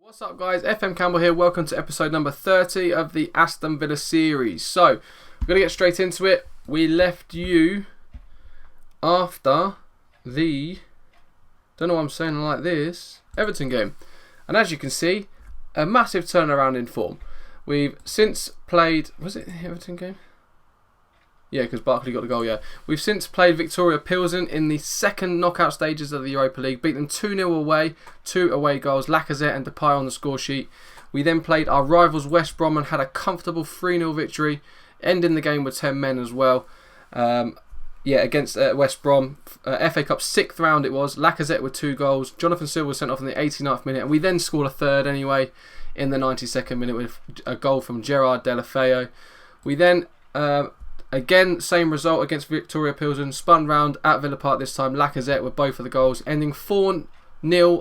What's up guys, FM Campbell here, welcome to episode number 30 of the Aston Villa series. So, we're going to get straight into it. We left you after the, don't know why I'm saying it like this, Everton game. And as you can see, a massive turnaround in form. We've since played, was it the Everton game? Yeah, because Barkley got the goal, yeah. We've since played Victoria Pilsen in the second knockout stages of the Europa League. Beat them 2-0 away, 2 away goals, Lacazette and Depay on the score sheet. We then played our rivals West Brom and had a comfortable 3-0 victory, ending the game with 10 men as well. Against West Brom. FA Cup 6th round it was. Lacazette with 2 goals. Jonathan Silva was sent off in the 89th minute. And we then scored a third anyway in the 92nd minute with a goal from Gerard Deulofeu. We then... again, same result against Victoria Pilsen, spun round at Villa Park this time, Lacazette with both of the goals, ending 4-0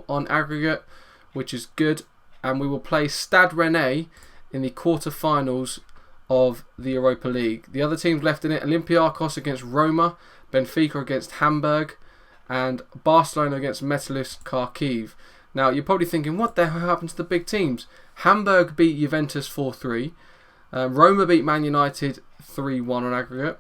on aggregate, which is good. And we will play Stade Rennais in the quarter-finals of the Europa League. The other teams left in it, Olympiacos against Roma, Benfica against Hamburg, and Barcelona against Metalist Kharkiv. Now, you're probably thinking, what the hell happened to the big teams? Hamburg beat Juventus 4-3. Roma beat Man United 3-1 on aggregate.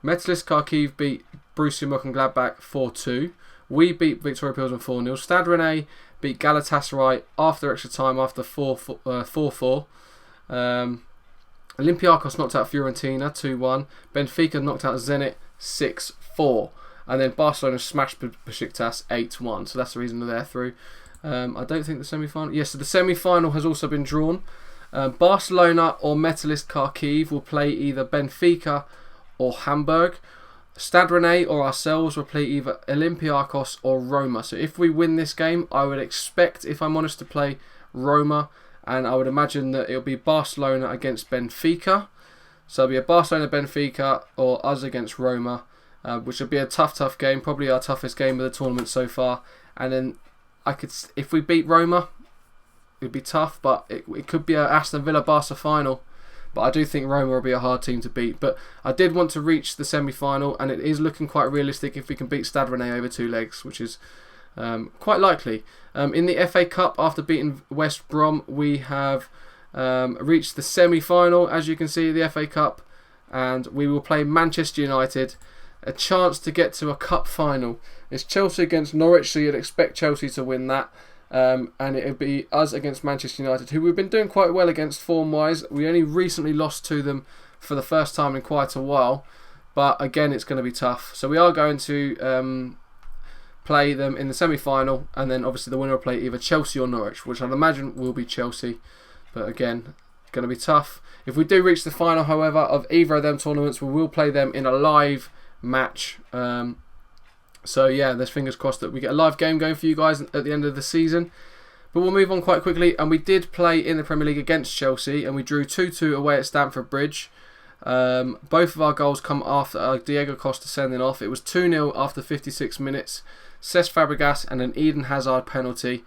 Metalist Kharkiv beat Borussia Mönchengladbach 4-2. We beat Victoria Pilsen 4-0. Stade Rennais beat Galatasaray after extra time after 4-4. Olympiacos knocked out Fiorentina 2-1. Benfica knocked out Zenit 6-4. And then Barcelona smashed Besiktas 8-1. So that's the reason they're through. I don't think the semi-final... Yes, so the semi-final has also been drawn. Barcelona or Metalist Kharkiv will play either Benfica or Hamburg. Stade Rennais or ourselves will play either Olympiacos or Roma. So if we win this game, I would expect, if I'm honest, to play Roma. And I would imagine that it'll be Barcelona against Benfica. So it'll be a Barcelona-Benfica or us against Roma. Which will be a tough game. Probably our toughest game of the tournament so far. And then if we beat Roma... it'd be tough, but it could be an Aston Villa Barca final. But I do think Roma will be a hard team to beat. But I did want to reach the semi-final, and it is looking quite realistic if we can beat Stade Rennais over 2 legs, which is quite likely. In the FA Cup, after beating West Brom, we have reached the semi-final, as you can see, the FA Cup, and we will play Manchester United. A chance to get to a cup final. It's Chelsea against Norwich, so you'd expect Chelsea to win that. And it'll be us against Manchester United, who we've been doing quite well against form-wise. We only recently lost to them for the first time in quite a while. But again, it's going to be tough. So we are going to play them in the semi-final. And then obviously the winner will play either Chelsea or Norwich, which I'd imagine will be Chelsea. But again, it's going to be tough. If we do reach the final, however, of either of them tournaments, we will play them in a live match. So yeah, there's fingers crossed that we get a live game going for you guys at the end of the season. But we'll move on quite quickly. And we did play in the Premier League against Chelsea, and we drew 2-2 away at Stamford Bridge. Both of our goals come after Diego Costa sending off. It was 2-0 after 56 minutes. Cesc Fabregas and an Eden Hazard penalty.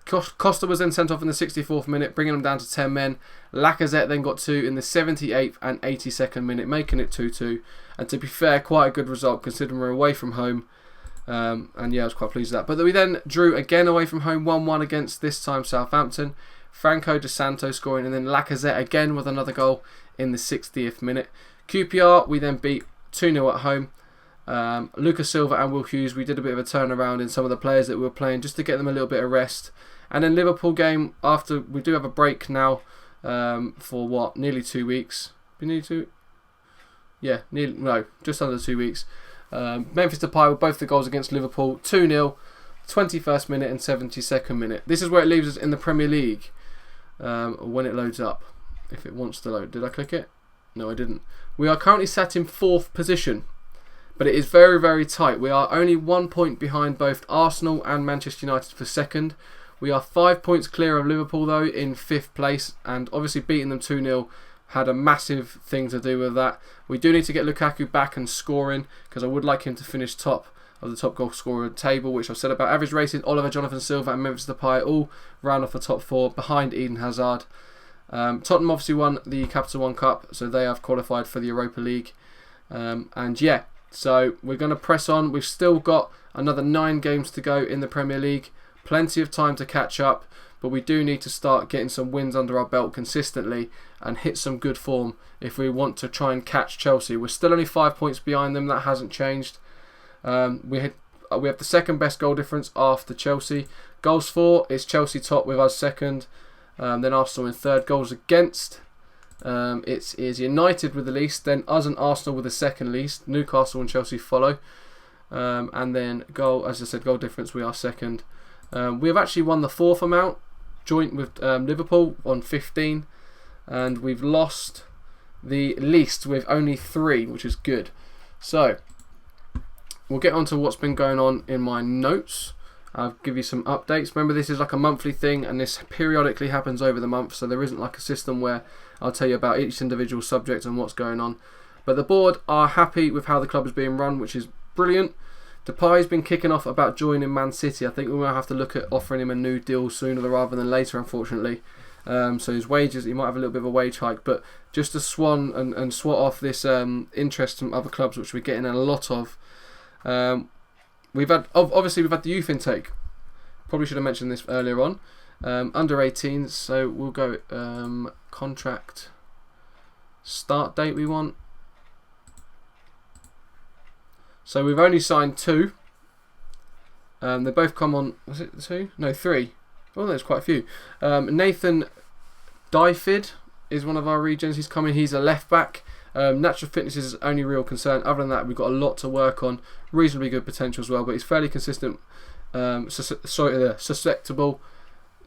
Costa was then sent off in the 64th minute, bringing them down to 10 men. Lacazette then got 2 in the 78th and 82nd minute, making it 2-2. And to be fair, quite a good result considering we're away from home. And yeah, I was quite pleased with that. But we then drew again away from home 1-1 against, this time, Southampton. Franco De Santo scoring, and then Lacazette again with another goal in the 60th minute. QPR we then beat 2-0 at home. Lucas Silva and Will Hughes, we did a bit of a turnaround in some of the players that we were playing just to get them a little bit of rest. And then Liverpool game, after we do have a break now for what, nearly 2 weeks. Nearly 2? Yeah, just under 2 weeks. Memphis Depay with both the goals against Liverpool, 2-0, 21st minute and 72nd minute. This is where it leaves us in the Premier League when it loads up, if it wants to load. Did I click it? No, I didn't. We are currently sat in 4th position, but it is very, very tight. We are only 1 point behind both Arsenal and Manchester United for 2nd. We are 5 points clear of Liverpool, though, in 5th place, and obviously beating them 2-0 had a massive thing to do with that. We do need to get Lukaku back and scoring, because I would like him to finish top of the top goal scorer table, which I've said about. Average rating, Oliver, Jonathan Silva and Memphis Depay all round off the top 4 behind Eden Hazard. Tottenham obviously won the Capital One Cup, so they have qualified for the Europa League. And yeah, so we're going to press on. We've still got another 9 games to go in the Premier League. Plenty of time to catch up. but we do need to start getting some wins under our belt consistently and hit some good form if we want to try and catch Chelsea. We're still only 5 points behind them. That hasn't changed. We have the second best goal difference after Chelsea. Goals for is Chelsea top with us second. Then Arsenal in third. Goals against, it is United with the least. Then us and Arsenal with the second least. Newcastle and Chelsea follow. And then as I said, goal difference, we are second. We have actually won the fourth amount, joint with Liverpool on 15. And we've lost the least with only 3, which is good. So, we'll get on to what's been going on in my notes. I'll give you some updates. Remember, this is like a monthly thing, and this periodically happens over the month, so there isn't like a system where I'll tell you about each individual subject and what's going on. But the board are happy with how the club is being run, which is brilliant. Depay's been kicking off about joining Man City. I think we might have to look at offering him a new deal sooner rather than later, unfortunately. So his wages, he might have a little bit of a wage hike, but just to swan and swat off this interest from other clubs, which we're getting a lot of. We've had the youth intake. Probably should have mentioned this earlier on. Under 18s, so we'll go contract start date we want. So we've only signed 2. They both come on. Was it 2? No, 3. Oh, there's quite a few. Nathan Dyfid is one of our regions. He's coming. He's a left back. Natural fitness is his only real concern. Other than that, we've got a lot to work on. Reasonably good potential as well, but he's fairly consistent. Susceptible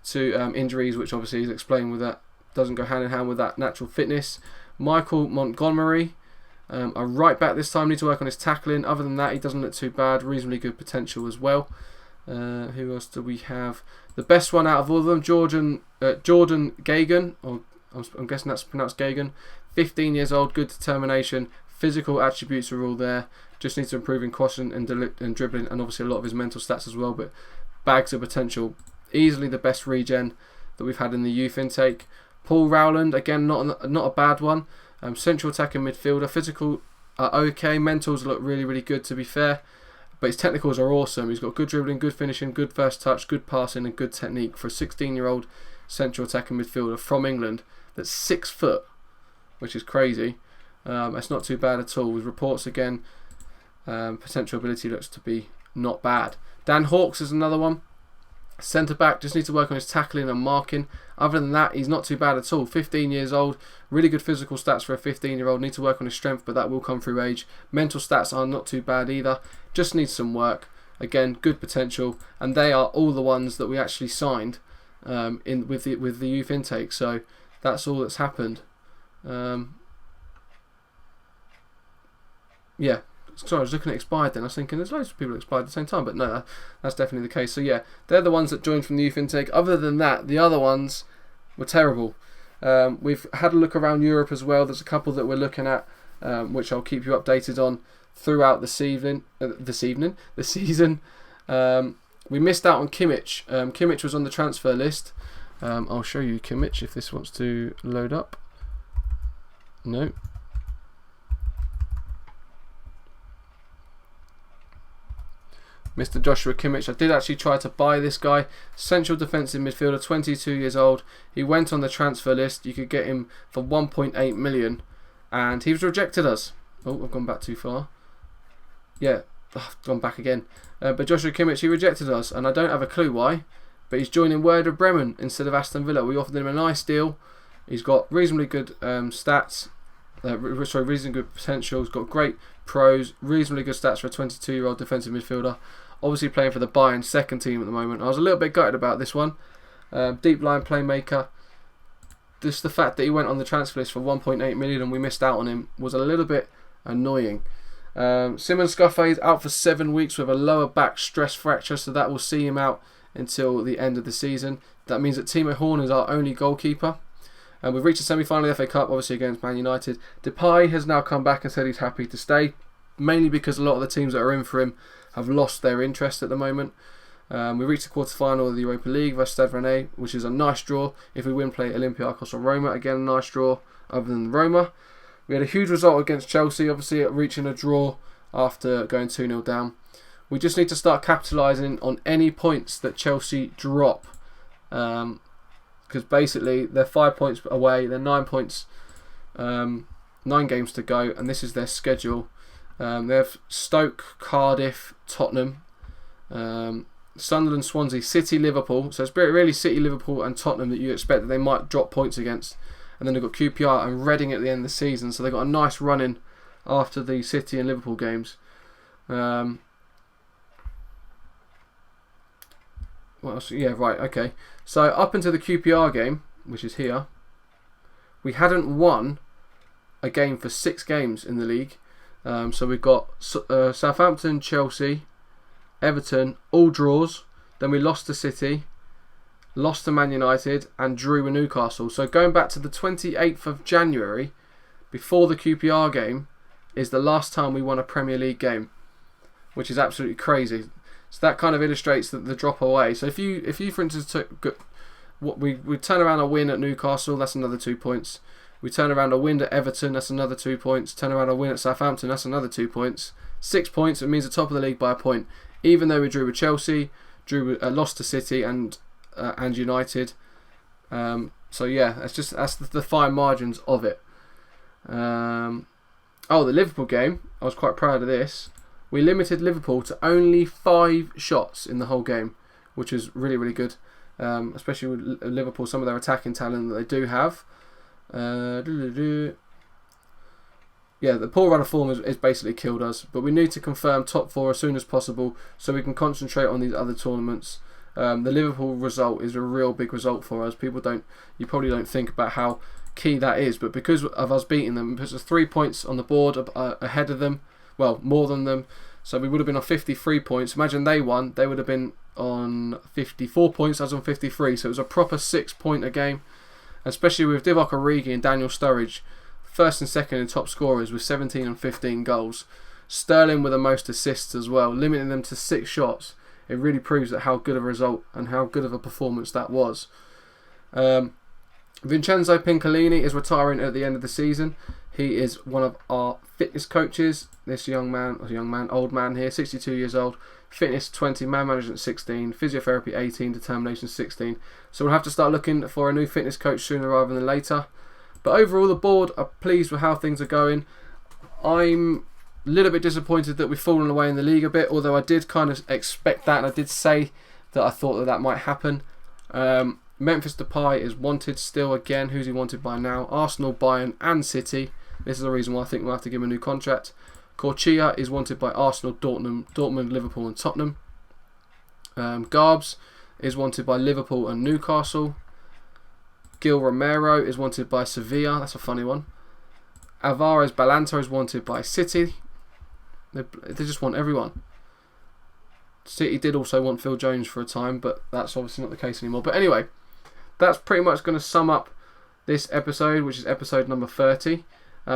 to injuries, which obviously is explained with that. Doesn't go hand in hand with that natural fitness. Michael Montgomery, a right back this time. Need to work on his tackling. Other than that, he doesn't look too bad. Reasonably good potential as well. Who else do we have? The best one out of all of them, Jordan Gagan, or I'm guessing that's pronounced Gagan. 15 years old, good determination, physical attributes are all there. Just needs to improve in crossing and dribbling, and obviously a lot of his mental stats as well. But bags of potential. Easily the best regen that we've had in the youth intake. Paul Rowland, again, not a bad one. Central attacking midfielder. Physical okay. Mentals look really, really good, to be fair. But his technicals are awesome. He's got good dribbling, good finishing, good first touch, good passing, and good technique for a 16-year-old central attacking midfielder from England that's 6 foot, which is crazy. It's not too bad at all. With reports again, potential ability looks to be not bad. Dan Hawkes is another one. Centre back, just needs to work on his tackling and marking. Other than that, he's not too bad at all. 15 years old, really good physical stats for a 15-year-old. Need to work on his strength, but that will come through age. Mental stats are not too bad either. Just needs some work. Again, good potential, and they are all the ones that we actually signed with the youth intake. So that's all that's happened. Yeah. Sorry, I was looking at expired then. I was thinking there's loads of people expired at the same time, but no, that's definitely the case. So yeah, they're the ones that joined from the youth intake. Other than that, the other ones were terrible. We've had a look around Europe as well. There's a couple that we're looking at, which I'll keep you updated on throughout the season. We missed out on Kimmich. Kimmich was on the transfer list. I'll show you Kimmich if this wants to load up. No. Mr. Joshua Kimmich. I did actually try to buy this guy. Central defensive midfielder, 22 years old. He went on the transfer list. You could get him for 1.8 million. And he was rejected us. Oh, I've gone back too far. Yeah, I've gone back again. But Joshua Kimmich, he rejected us. And I don't have a clue why. But he's joining Werder Bremen instead of Aston Villa. We offered him a nice deal. He's got reasonably good stats. Reasonably good potential. He's got great pros. Reasonably good stats for a 22-year-old defensive midfielder. Obviously playing for the Bayern second team at the moment. I was a little bit gutted about this one. Deep line playmaker. Just the fact that he went on the transfer list for 1.8 million and we missed out on him was a little bit annoying. Simon Scuffet is out for 7 weeks with a lower back stress fracture, so that will see him out until the end of the season. That means that Timo Horn is our only goalkeeper. We've reached the semi-final of the FA Cup, obviously against Man United. Depay has now come back and said he's happy to stay, mainly because a lot of the teams that are in for him have lost their interest at the moment. We reached the quarter-final of the Europa League versus Stade Rennais, which is a nice draw. If we win, play Olympiacos or Roma, again a nice draw other than Roma. We had a huge result against Chelsea, obviously reaching a draw after going 2-0 down. We just need to start capitalising on any points that Chelsea drop. because basically they're 5 points away. They're 9 points, 9 games to go, and this is their schedule. They have Stoke, Cardiff, Tottenham, Sunderland, Swansea, City, Liverpool. So it's really City, Liverpool and Tottenham that you expect that they might drop points against. And then they've got QPR and Reading at the end of the season. So they've got a nice run in after the City and Liverpool games. What else? Yeah, right, okay. So up until the QPR game, which is here, we hadn't won a game for 6 games in the league. So we've got Southampton, Chelsea, Everton, all draws. Then we lost to City, lost to Man United, and drew with Newcastle. So going back to the 28th of January, before the QPR game, is the last time we won a Premier League game, which is absolutely crazy. So that kind of illustrates the drop away. So if you for instance took we turn around a win at Newcastle, that's another 2 points. We turn around a win at Everton, that's another 2 points. Turn around a win at Southampton, that's another 2 points. 6 points, it means the top of the league by a point. Even though we drew with Chelsea, lost to City and United. So yeah, that's the fine margins of it. The Liverpool game, I was quite proud of this. We limited Liverpool to only 5 shots in the whole game, which is really, really good. Especially with Liverpool, some of their attacking talent that they do have. Yeah, the poor run of form is basically killed us, but we need to confirm top 4 as soon as possible so we can concentrate on these other tournaments. The Liverpool result is a real big result for us. You probably don't think about how key that is, but because of us beating them, it puts us 3 points on the board ahead of them, well, more than them. So we would have been on 53 points. Imagine they won, they would have been on 54 points, I was on 53, so it was a proper 6-point a game, especially with Divock Origi and Daniel Sturridge, first and second in top scorers with 17 and 15 goals. Sterling with the most assists as well, limiting them to 6 shots. It really proves that how good of a result and how good of a performance that was. Vincenzo Pincolini is retiring at the end of the season. He is one of our fitness coaches. This old man here, 62 years old. Fitness 20, man management 16, physiotherapy 18, determination 16. So we'll have to start looking for a new fitness coach sooner rather than later. But overall, the board are pleased with how things are going. I'm a little bit disappointed that we've fallen away in the league a bit, although I did kind of expect that, and I did say that I thought that might happen. Memphis Depay is wanted still again. Who's he wanted by now? Arsenal, Bayern and City. This is the reason why I think we'll have to give him a new contract. Corchia is wanted by Arsenal, Dortmund, Liverpool and Tottenham. Garbs is wanted by Liverpool and Newcastle. Gil Romero is wanted by Sevilla. That's a funny one. Alvarez Balanta is wanted by City. They just want everyone. City did also want Phil Jones for a time, but that's obviously not the case anymore. But anyway, that's pretty much going to sum up this episode, which is episode number 30.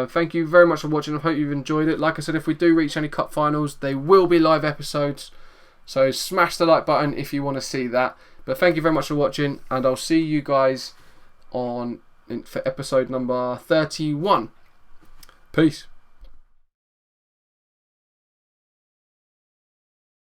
Thank you very much for watching. I hope you've enjoyed it. Like I said, if we do reach any cup finals, they will be live episodes. So smash the like button if you want to see that. But thank you very much for watching, and I'll see you guys for episode number 31. Peace.